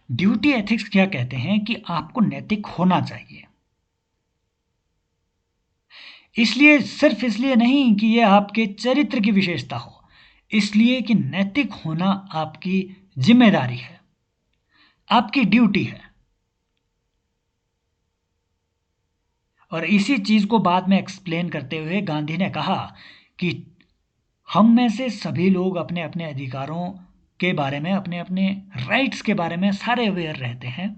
Duty ethics क्या कहते हैं कि आपको नैतिक होना चाहिए। इसलिए सिर्फ इसलिए नहीं कि यह आपके चरित्र की विशेषता हो, इसलिए कि नैतिक होना आपकी जिम्मेदारी है, आपकी ड्यूटी है। और इसी चीज को बाद में एक्सप्लेन करते हुए गांधी ने कहा कि हम में से सभी लोग अपने अपने अधिकारों के बारे में, अपने अपने राइट्स के बारे में सारे अवेयर रहते हैं,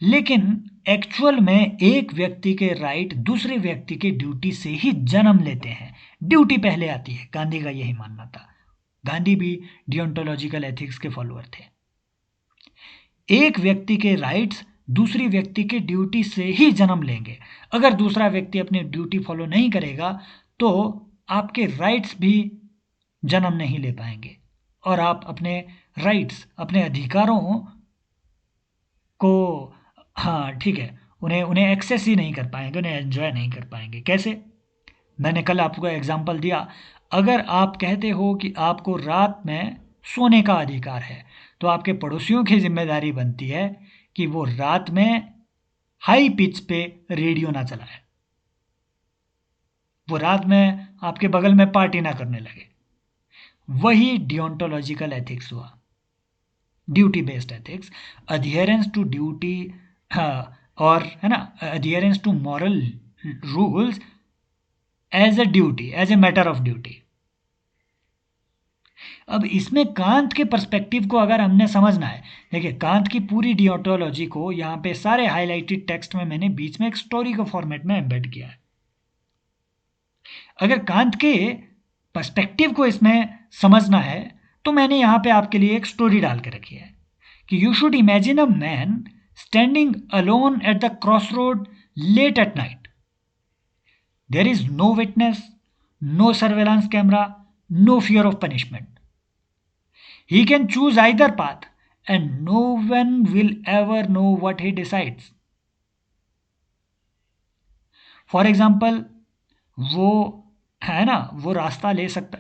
लेकिन एक्चुअल में एक व्यक्ति के राइट दूसरे व्यक्ति के ड्यूटी से ही जन्म लेते हैं। ड्यूटी पहले आती है, गांधी का यही मानना था। गांधी भी डियोंटोलॉजिकल एथिक्स के फॉलोअर थे। एक व्यक्ति के राइट्स दूसरी व्यक्ति के ड्यूटी से ही जन्म लेंगे। अगर दूसरा व्यक्ति अपनी ड्यूटी फॉलो नहीं करेगा तो आपके राइट्स भी जन्म नहीं ले पाएंगे और आप अपने राइट्स, अपने अधिकारों को, हाँ ठीक है, उन्हें उन्हें एक्सेस ही नहीं कर पाएंगे, उन्हें एंजॉय नहीं कर पाएंगे। कैसे? मैंने कल आपको एग्जांपल दिया। अगर आप कहते हो कि आपको रात में सोने का अधिकार है, तो आपके पड़ोसियों की जिम्मेदारी बनती है कि वो रात में हाई पिच पे रेडियो ना चलाए, वो रात में आपके बगल में पार्टी ना करने लगे। वही डियोंटोलॉजिकल एथिक्स हुआ, duty based ethics, adherence to duty, और है ना, adherence to moral rules as a duty, as a matter of duty. अब इसमें कांत के पर्सपेक्टिव को अगर हमने समझना है, देखिए कांत की पूरी डियोंटोलॉजी को यहाँ पे सारे हाईलाइटेड टेक्स्ट में मैंने बीच में एक स्टोरी के फॉर्मेट में एम्बेड किया है। अगर कांत के पर्सपेक्टिव को इसमें समझना है तो मैंने यहाँ पे आपके लिए एक स्टोरी डाल के रखी है कि you should imagine a man standing alone at the cross road late at night. There is no witness, no surveillance camera, no fear of punishment. He can choose either path and no one will ever know what he decides. For example, वो है ना, वो रास्ता ले सकता,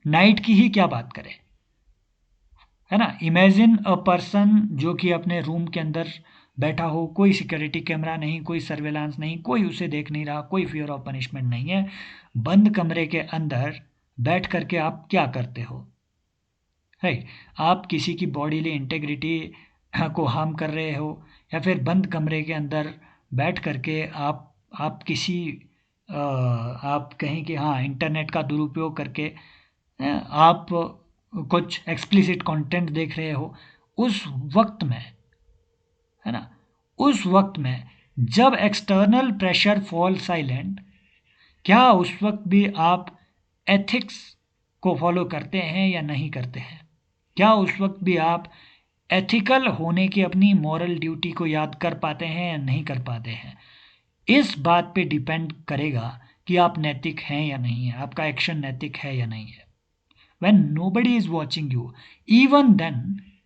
night की ही क्या बात करें, है ना। इमेजिन अ पर्सन जो कि अपने रूम के अंदर बैठा हो, कोई सिक्योरिटी कैमरा नहीं, कोई सर्वेलांस नहीं, कोई उसे देख नहीं रहा, कोई फियर ऑफ पनिशमेंट नहीं है। बंद कमरे के अंदर बैठ करके आप क्या करते हो? राइट, आप किसी की बॉडीली इंटेग्रिटी को हार्म कर रहे हो, या फिर बंद कमरे के अंदर बैठ करके आप किसी आप कहें कि हाँ इंटरनेट का दुरुपयोग करके आप कुछ एक्सप्लिसिट कंटेंट देख रहे हो। उस वक्त में, है ना, उस वक्त में जब एक्सटर्नल प्रेशर फॉल साइलेंट, क्या उस वक्त भी आप एथिक्स को फॉलो करते हैं या नहीं करते हैं? क्या उस वक्त भी आप एथिकल होने की अपनी मॉरल ड्यूटी को याद कर पाते हैं या नहीं कर पाते हैं? इस बात पे डिपेंड करेगा कि आप नैतिक हैं या नहीं है, आपका एक्शन नैतिक है या नहीं है। When nobody is watching you, even then,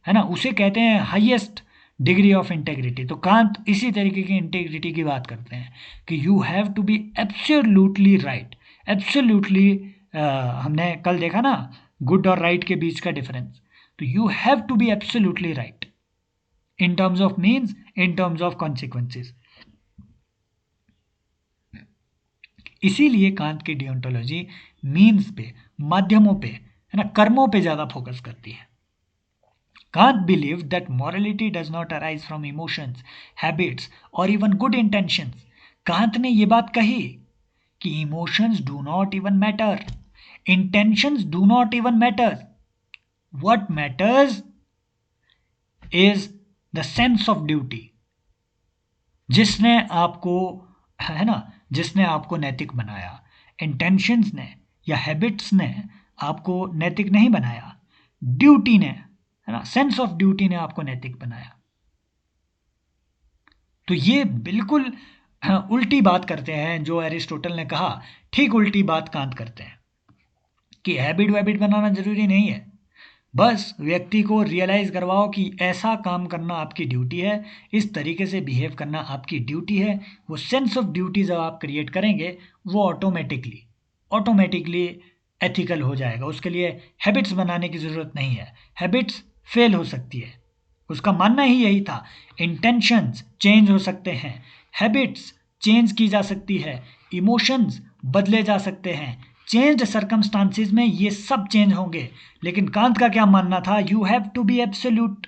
है ना, उसे कहते हैं हाईएस्ट डिग्री ऑफ इंटेग्रिटी। तो कांत इसी तरीके की इंटेग्रिटी की बात करते हैं कि you have to be absolutely right, absolutely. हमने कल देखा ना गुड और राइट के बीच का डिफरेंस। तो you have to be absolutely right in terms of means, in terms of consequences. इसीलिए कांत की डियोंटोलॉजी मीन्स पे, माध्यमों पे, है ना, कर्मों पे ज्यादा फोकस करती है। Kant believed that morality does not arise from emotions, habits or even good intentions. Kant ने ये बात कही कि emotions do not even matter, intentions do not even matter. What matters is the sense of duty. जिसने आपको, है ना, जिसने आपको नैतिक बनाया। इंटेंशंस ने या हैबिट्स ने आपको नैतिक नहीं बनाया, ड्यूटी ने, है ना, सेंस ऑफ ड्यूटी ने आपको नैतिक बनाया। तो ये बिल्कुल उल्टी बात करते हैं जो एरिस्टोटल ने कहा, ठीक उल्टी बात कांत करते हैं कि हैबिट वैबिट बनाना जरूरी नहीं है, बस व्यक्ति को रियलाइज करवाओ कि ऐसा काम करना आपकी ड्यूटी है, इस तरीके से बिहेव करना आपकी ड्यूटी है। वो सेंस ऑफ ड्यूटी जब आप क्रिएट करेंगे वो ऑटोमेटिकली एथिकल हो जाएगा। उसके लिए हैबिट्स बनाने की ज़रूरत नहीं है। हैबिट्स फेल हो सकती है। उसका मानना ही यही था। इंटेंशंस चेंज हो सकते हैं, हैबिट्स चेंज की जा सकती है, इमोशंस बदले जा सकते हैं, चेंज्ड सर्कमस्टांसिस में ये सब चेंज होंगे। लेकिन कांत का क्या मानना था? You have to be absolute,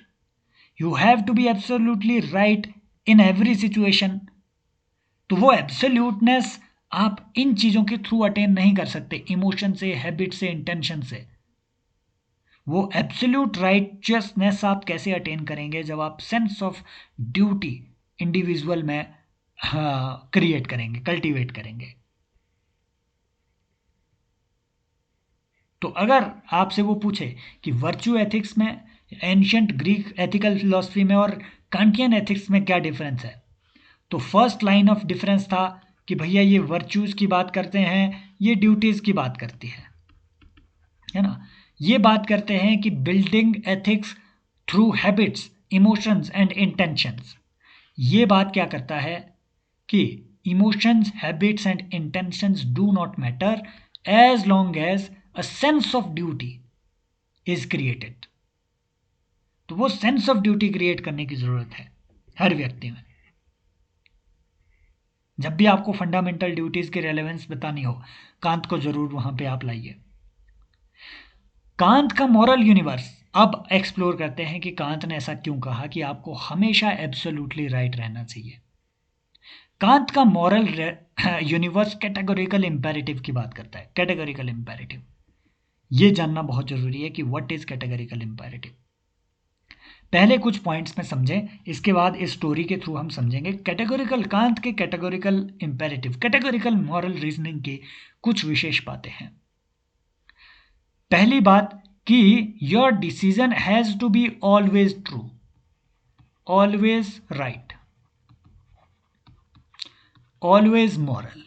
you have to be absolutely right in every situation. तो वो एब्सोल्यूटनेस आप इन चीजों के थ्रू अटेन नहीं कर सकते, इमोशन से, हैबिट से, इंटेंशन से। वो एब्सोल्यूट राइटियसनेस आप कैसे अटेन करेंगे? जब आप सेंस ऑफ ड्यूटी इंडिविजुअल में क्रिएट करेंगे, कल्टीवेट करेंगे। तो अगर आपसे वो पूछे कि वर्च्यू एथिक्स में, एंशियंट ग्रीक एथिकल फिलॉसफी में और कांटियन एथिक्स में क्या डिफरेंस है, तो फर्स्ट लाइन ऑफ डिफरेंस था कि भैया ये वर्च्यूज की बात करते हैं, ये ड्यूटीज की बात करती है ना। ये बात करते हैं कि building ethics through habits, emotions and intentions. ये बात क्या करता है कि emotions, habits and intentions do not matter as long as a sense of duty is created. तो वो सेंस ऑफ ड्यूटी क्रिएट करने की जरूरत है हर व्यक्ति में। जब भी आपको फंडामेंटल ड्यूटीज की रेलेवेंस बतानी हो, कांत को जरूर वहां पे आप लाइए। कांत का मॉरल यूनिवर्स अब एक्सप्लोर करते हैं कि कांत ने ऐसा क्यों कहा कि आपको हमेशा एब्सोल्युटली राइट रहना चाहिए। कांत का मॉरल यूनिवर्स कैटेगोरिकल इंपेरेटिव की बात करता है। कैटेगोरिकल इंपेरेटिव, ये जानना बहुत जरूरी है कि व्हाट इज कैटेगोरिकल इंपेरेटिव। पहले कुछ पॉइंट्स में समझें, इसके बाद इस स्टोरी के थ्रू हम समझेंगे कैटेगोरिकल, कांत के categorical imperative, categorical moral reasoning की कुछ विशेष बातें हैं। पहली बात कि your decision has to be always true, always right, always moral,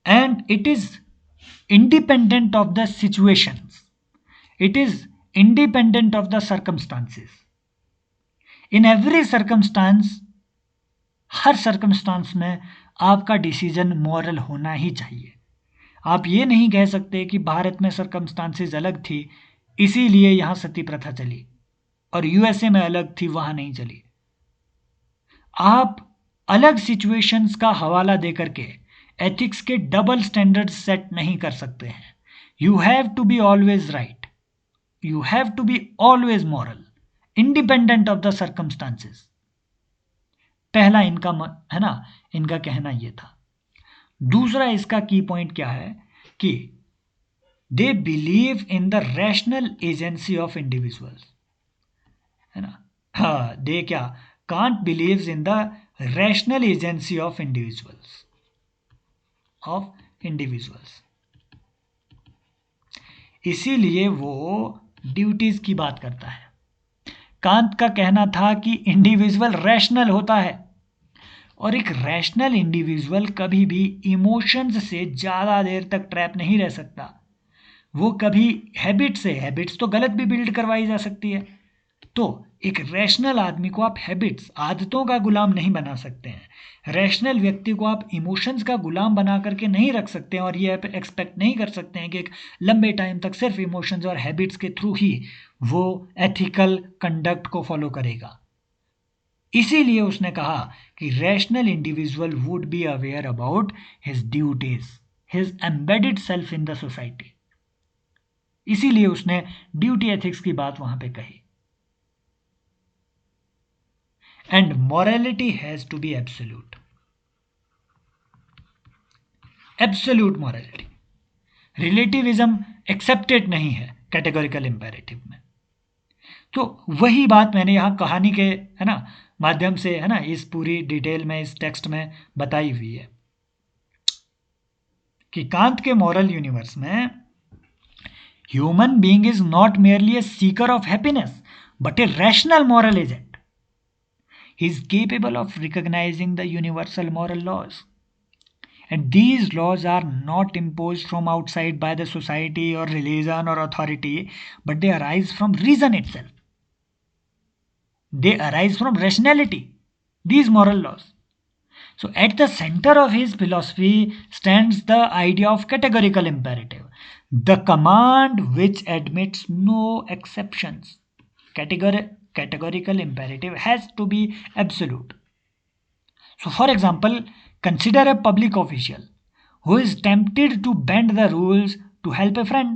and it is independent of the situations, it is independent of the circumstances. In every circumstance, her circumstance में आपका डिसीजन मॉरल होना ही चाहिए। आप ये नहीं कह सकते कि भारत में सर्कमस्टांसेस अलग थी इसीलिए यहां सती प्रथा चली और यूएसए में अलग थी वहां नहीं चली। आप अलग सिचुएशंस का हवाला देकर के एथिक्स के डबल स्टैंडर्ड सेट नहीं कर सकते हैं। You have to be always right, you have to be always moral, independent of the circumstances. पहला इनका है ना, इनका कहना यह था। दूसरा इसका की पॉइंट क्या है कि they believe in the rational agency of individuals, है ना। हाँ, दे क्या, can't believes in the rational agency of individuals, इसीलिए वो ड्यूटीज की बात करता है। कांत का कहना था कि इंडिविजुअल रैशनल होता है और एक रैशनल इंडिविजुअल कभी भी इमोशंस से ज़्यादा देर तक ट्रैप नहीं रह सकता। वो कभी हैबिट से, हैबिट्स तो गलत भी बिल्ड करवाई जा सकती है, तो एक रैशनल आदमी को आप हैबिट्स, आदतों का गुलाम नहीं बना सकते हैं। रैशनल व्यक्ति को आप इमोशंस का गुलाम बना करके नहीं रख सकते हैं और ये एक्सपेक्ट नहीं कर सकते हैं कि एक लंबे टाइम तक सिर्फ इमोशंस और हैबिट्स के थ्रू ही वो एथिकल कंडक्ट को फॉलो करेगा। इसीलिए उसने कहा कि rational individual would be aware about his duties, his embedded self in the society. इसीलिए उसने ड्यूटी एथिक्स की बात वहां पे कही। And morality has to be absolute, absolute morality, relativism accepted नहीं है कैटेगोरिकल इंपेरेटिव में। तो वही बात मैंने यहां कहानी के, है ना, माध्यम से, है ना, इस पूरी डिटेल में इस टेक्स्ट में बताई हुई है कि कांत के मॉरल यूनिवर्स में human being is not merely A Sikar of happiness but a rational moral agent. He is capable of recognizing the universal moral laws. And these laws are not imposed from outside by the society or religion or authority, but they arise from reason itself. They arise from rationality, these moral laws. So at the center of his philosophy stands the idea of categorical imperative. The command which admits no exceptions. Categorical imperative has to be absolute. So, for example, consider a public official who is tempted to bend the rules to help a friend.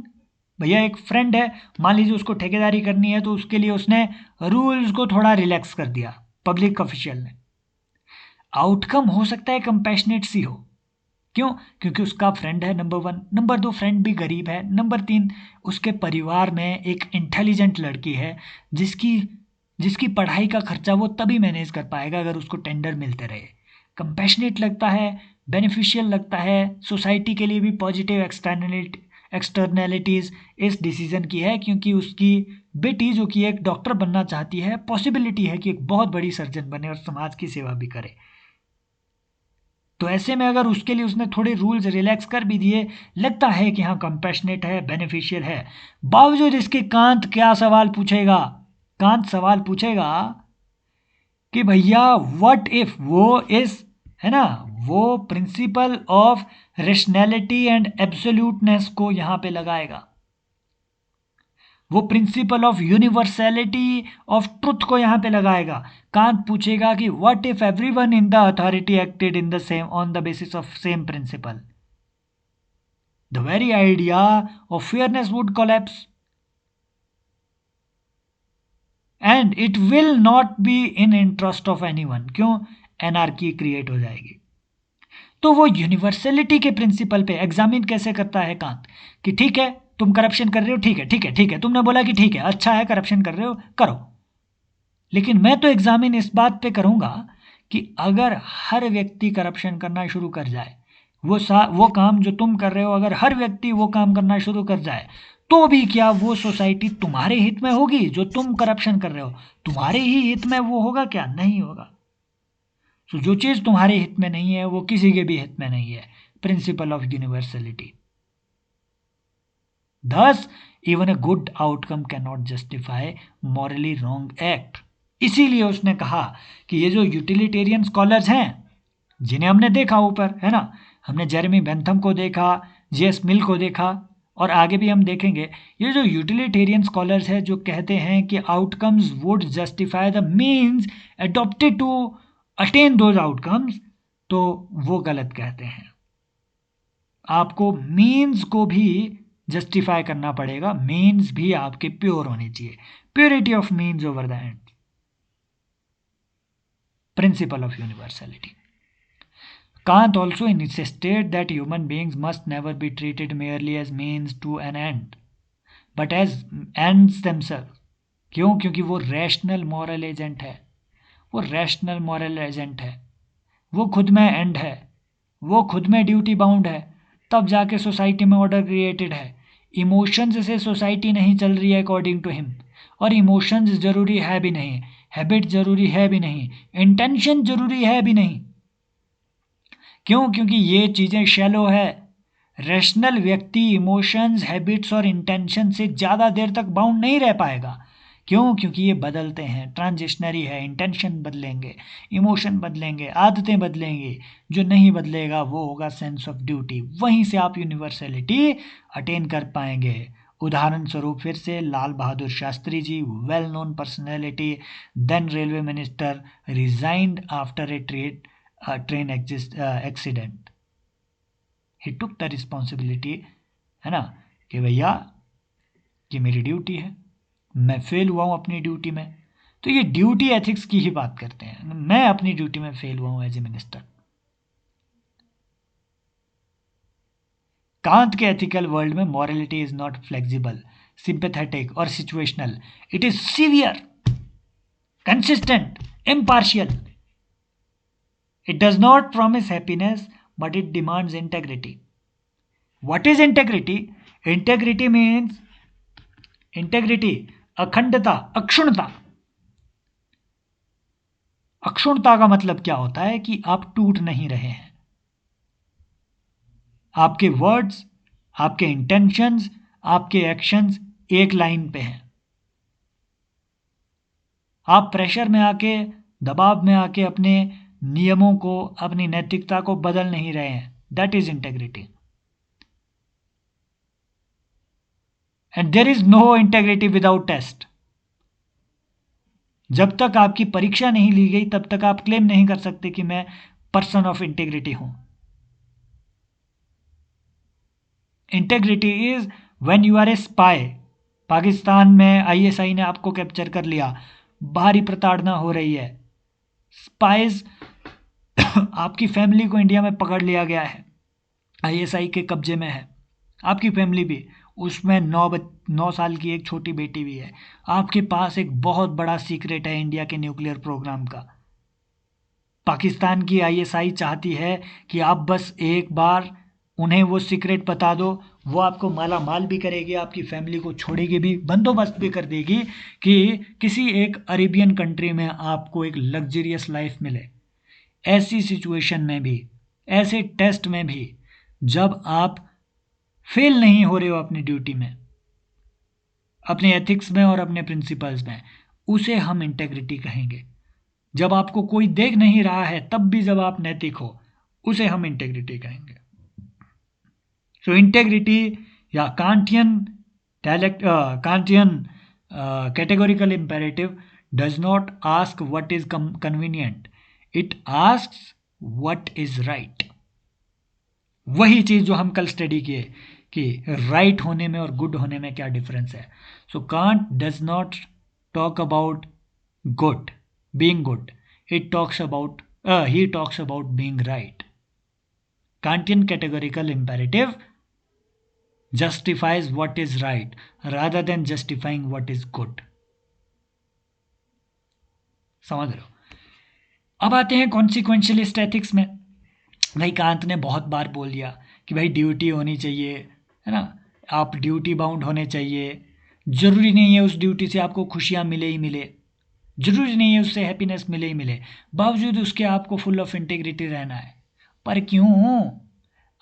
भैया एक friend है, मान लीजिए उसको ठेकेदारी करनी है, तो उसके लिए उसने रूल्स को थोड़ा रिलैक्स कर दिया पब्लिक ऑफिशियल ने. आउटकम हो सकता है कंपैशनेट सी हो. क्यों? क्योंकि उसका फ्रेंड है, नंबर 1. नंबर 2, फ्रेंड भी गरीब है. नंबर 3, उसके परिवार में एक इंटेलिजेंट लड़की है जिसकी जिसकी पढ़ाई का खर्चा वो तभी मैनेज कर पाएगा अगर उसको टेंडर मिलते रहे. कंपैशनेट लगता है, बेनिफिशियल लगता है, सोसाइटी के लिए भी पॉजिटिव एक्सटर्नैलिटीज़ इस डिसीजन की है, क्योंकि उसकी बेटी जो कि एक डॉक्टर बनना चाहती है, पॉसिबिलिटी है कि एक बहुत बड़ी सर्जन बने और समाज की सेवा भी करे. तो ऐसे में अगर उसके लिए उसने थोड़े रूल्स रिलैक्स कर भी दिए, लगता है कि हाँ कंपैशनेट है, बेनिफिशियल है. बावजूद इसके कांत क्या सवाल पूछेगा? कांत सवाल पूछेगा कि भैया व्हाट इफ वो इस, है ना, वो principle of rationality and absoluteness को यहां पे लगाएगा, वो principle of universality of truth को यहां पे लगाएगा. कांत पूछेगा कि what if everyone in the authority acted in the same on the basis of same principle. The very idea of fairness would collapse and it will not be in interest of anyone. क्यों? Anarchy create हो जाएगी. तो वो universality के principal पे examine कैसे करता है कांत कि ठीक है तुम करप्शन कर रहे हो, ठीक है ठीक है ठीक है, तुमने बोला कि ठीक है, अच्छा है, करप्शन कर रहे हो, करो. लेकिन मैं तो एग्जामिन इस बात पे करूंगा कि अगर हर व्यक्ति करप्शन करना शुरू कर जाए, वो काम जो तुम कर रहे हो, अगर हर व्यक्ति वो काम करना शुरू कर जाए, तो भी क्या वो सोसाइटी तुम्हारे हित में होगी? जो तुम करप्शन कर रहे हो तुम्हारे ही हित में वो होगा क्या? नहीं होगा. तो जो चीज़ तुम्हारे हित में नहीं है वो किसी के भी हित में नहीं है. Principle of universality. Thus, even a good outcome cannot justify morally wrong act. इसीलिए उसने कहा कि ये जो यूटिलिटेरियन स्कॉलर्स हैं जिन्हें हमने देखा ऊपर, है ना, हमने जेरेमी बेंथम को देखा, जेएस मिल को देखा, और आगे भी हम देखेंगे, ये जो यूटिलिटेरियन स्कॉलर्स हैं जो कहते हैं कि outcomes would justify the means adopted to attain those outcomes, तो वो गलत कहते हैं. आपको मीन्स को भी जस्टिफाई करना पड़ेगा, मीन्स भी आपके प्योर होने चाहिए. Purity of means over the end. Principle of universality. Kant also insisted that human beings must never be treated merely as means to an end, but as ends themselves. क्यों? क्योंकि वो rational moral agent है. वो rational moral agent है, वो खुद में and है, वो खुद में ड्यूटी बाउंड है, तब जाके सोसाइटी में ऑर्डर क्रिएटेड है. इमोशंस से सोसाइटी नहीं चल रही है अकॉर्डिंग टू हिम, और इमोशंस जरूरी है भी नहीं, हैबिट जरूरी है भी नहीं, इंटेंशन जरूरी है भी नहीं. क्यों? क्योंकि ये चीज़ें शैलो है. रैशनल व्यक्ति इमोशंस, हैबिट्स और इंटेंशन से ज़्यादा देर तक बाउंड नहीं रह पाएगा. क्यों? क्योंकि ये बदलते हैं, ट्रांजिशनरी है. इंटेंशन बदलेंगे, इमोशन बदलेंगे, आदतें बदलेंगे, जो नहीं बदलेगा वो होगा सेंस ऑफ ड्यूटी. वहीं से आप यूनिवर्सलिटी अटेन कर पाएंगे. उदाहरण स्वरूप फिर से Lal Bahadur Shastri ji, well known personality, then railway minister, resigned after a train accident. He took the responsibility, है ना, कि भैया ये मेरी ड्यूटी है, मैं फेल हुआ हूँ अपनी ड्यूटी में. तो ये ड्यूटी एथिक्स की ही बात करते हैं. मैं अपनी ड्यूटी में फेल हुआ हूँ एज ए मिनिस्टर. कांत के एथिकल वर्ल्ड में morality is not flexible, sympathetic और situational. It is severe, consistent, impartial. It does not promise happiness, but it demands integrity. What is integrity? Integrity means अखंडता, अक्षुण्णता. अक्षुण्णता का मतलब क्या होता है? कि आप टूट नहीं रहे हैं. आपके वर्ड्स, आपके इंटेंशंस, आपके एक्शंस एक लाइन पे हैं. आप प्रेशर में आके, दबाव में आके अपने नियमों को, अपनी नैतिकता को बदल नहीं रहे हैं. That is integrity. And there is no integrity without test. जब तक आपकी परीक्षा नहीं ली गई तब तक आप क्लेम नहीं कर सकते कि मैं पर्सन ऑफ इंटेग्रिटी हूं। Integrity is when you are a spy. Pakistan में आईएसआई ने आपको कैप्चर कर लिया, भारी प्रताड़ना हो रही है, स्पाइज आपकी फैमिली को इंडिया में पकड़ लिया गया है, आईएसआई के कब्जे में है, आपकी फैमिली भी, उसमें 9 साल की एक छोटी बेटी भी है। आपके पास एक बहुत बड़ा सीक्रेट है इंडिया के न्यूक्लियर प्रोग्राम का। पाकिस्तान की आईएसआई चाहती है कि आप बस एक बार उन्हें वो सीक्रेट बता दो, वो आपको माला माल भी करेगी, आपकी फैमिली को छोड़ेगी भी, बंदोबस्त भी कर देगी कि किसी एक अरेबियन कंट्री में आपको एक लग्जरियस लाइफ मिले। ऐसी सिचुएशन में भी, ऐसे टेस्ट में भी, जब आप फेल नहीं हो रहे हो अपनी ड्यूटी में, अपने एथिक्स में और अपने प्रिंसिपल्स में, उसे हम इंटेग्रिटी कहेंगे। जब आपको कोई देख नहीं रहा है तब भी जब आप नैतिक हो, उसे हम इंटेग्रिटी कहेंगे। सो इंटेग्रिटी या Kantian categorical imperative does not ask what is convenient, it asks what is right. वही चीज जो हम कल स्टडी किए कि राइट होने में और गुड होने में क्या डिफरेंस है। So can't does not talk about good, being good, he talks about being right. Kantian categorical imperative justifies what is right rather than justifying what is good. समझ रहे हो? अब आते हैं कॉन्सिक्वेंशियलिस्ट एथिक्स में। भाई कांत ने बहुत बार बोल दिया कि भाई ड्यूटी होनी चाहिए, है ना, आप ड्यूटी बाउंड होने चाहिए, जरूरी नहीं है उस ड्यूटी से आपको खुशियां मिले ही मिले, जरूरी नहीं है उससे हैप्पीनेस मिले ही मिले, बावजूद उसके आपको फुल ऑफ इंटीग्रिटी रहना है। पर क्यों?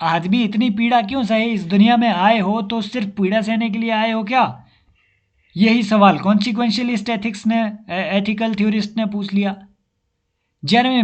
आदमी इतनी पीड़ा क्यों सहे? इस दुनिया में आए हो तो सिर्फ पीड़ा सहने के लिए आए हो क्या? यही सवाल कॉन्सिक्वेंशियलिस्ट एथिक्स ने, एथिकल थ्योरिस्ट ने पूछ लिया। जेरेमी